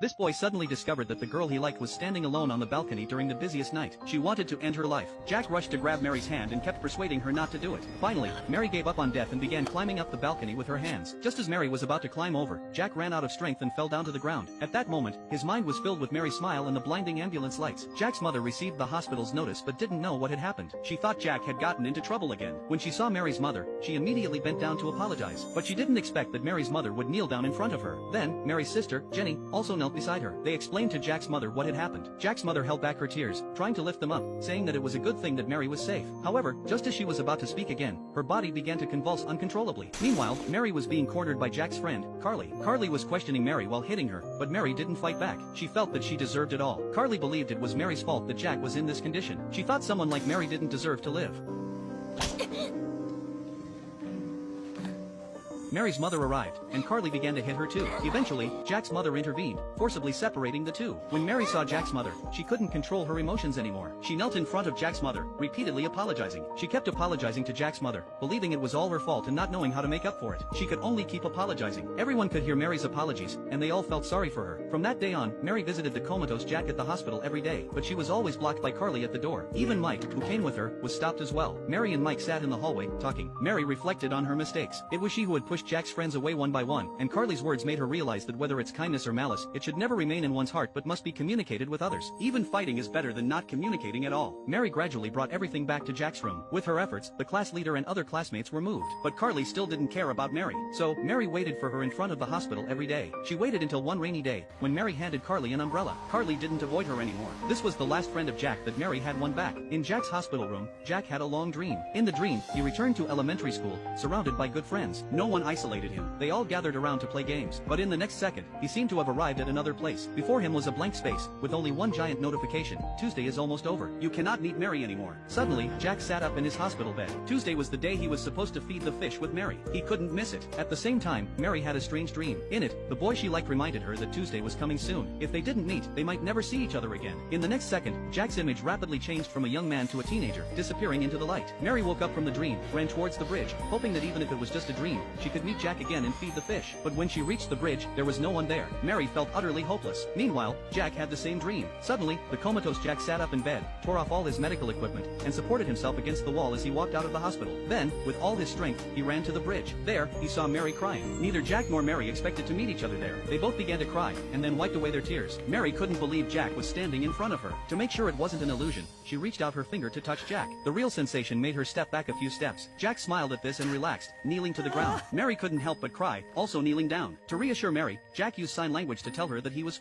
This boy suddenly discovered that the girl he liked was standing alone on the balcony during the busiest night. She wanted to end her life. Jack rushed to grab Mary's hand and kept persuading her not to do it. Finally, Mary gave up on death and began climbing up the balcony with her hands. Just as Mary was about to climb over, Jack ran out of strength and fell down to the ground. At that moment, his mind was filled with Mary's smile and the blinding ambulance lights. Jack's mother received the hospital's notice but didn't know what had happened. She thought Jack had gotten into trouble again. When she saw Mary's mother, she immediately bent down to apologize. But she didn't expect that Mary's mother would kneel down in front of her. Then, Mary's sister, Jenny, also knelt beside her. They explained to Jack's mother what had happened. Jack's mother held back her tears, trying to lift them up, saying that it was a good thing that Mary was safe. However, just as she was about to speak again, her body began to convulse uncontrollably. Meanwhile, Mary was being cornered by Jack's friend, Carly. Carly was questioning Mary while hitting her, but Mary didn't fight back. She felt that she deserved it all. Carly believed it was Mary's fault that Jack was in this condition. She thought someone like Mary didn't deserve to live. Mary's mother arrived, and Carly began to hit her too. Eventually, Jack's mother intervened, forcibly separating the two. When Mary saw Jack's mother, she couldn't control her emotions anymore. She knelt in front of Jack's mother, repeatedly apologizing. She kept apologizing to Jack's mother, believing it was all her fault and not knowing how to make up for it. She could only keep apologizing. Everyone could hear Mary's apologies, and they all felt sorry for her. From that day on, Mary visited the comatose Jack at the hospital every day, but she was always blocked by Carly at the door. Even Mike, who came with her, was stopped as well. Mary and Mike sat in the hallway, talking. Mary reflected on her mistakes. It was she who had pushed Jack's friends away one by one, and Carly's words made her realize that whether it's kindness or malice, it should never remain in one's heart but must be communicated with others. Even fighting is better than not communicating at all. Mary gradually brought everything back to Jack's room. With her efforts, the class leader and other classmates were moved. But Carly still didn't care about Mary. So, Mary waited for her in front of the hospital every day. She waited until one rainy day, when Mary handed Carly an umbrella. Carly didn't avoid her anymore. This was the last friend of Jack that Mary had won back. In Jack's hospital room, Jack had a long dream. In the dream, he returned to elementary school, surrounded by good friends. No one isolated him. They all gathered around to play games. But in the next second, he seemed to have arrived at another place. Before him was a blank space, with only one giant notification. Tuesday is almost over. You cannot meet Mary anymore. Suddenly, Jack sat up in his hospital bed. Tuesday was the day he was supposed to feed the fish with Mary. He couldn't miss it. At the same time, Mary had a strange dream. In it, the boy she liked reminded her that Tuesday was coming soon. If they didn't meet, they might never see each other again. In the next second, Jack's image rapidly changed from a young man to a teenager, disappearing into the light. Mary woke up from the dream, ran towards the bridge, hoping that even if it was just a dream, she could meet Jack again and feed the fish. But when she reached the bridge, there was no one there. Mary felt utterly hopeless. Meanwhile, Jack had the same dream. Suddenly, the comatose Jack sat up in bed, tore off all his medical equipment, and supported himself against the wall as he walked out of the hospital. Then, with all his strength, he ran to the bridge. There, he saw Mary crying. Neither Jack nor Mary expected to meet each other there. They both began to cry, and then wiped away their tears. Mary couldn't believe Jack was standing in front of her. To make sure it wasn't an illusion, she reached out her finger to touch Jack. The real sensation made her step back a few steps. Jack smiled at this and relaxed, kneeling to the ground. Mary couldn't help but cry, also kneeling down. To reassure Mary, Jack used sign language to tell her that he was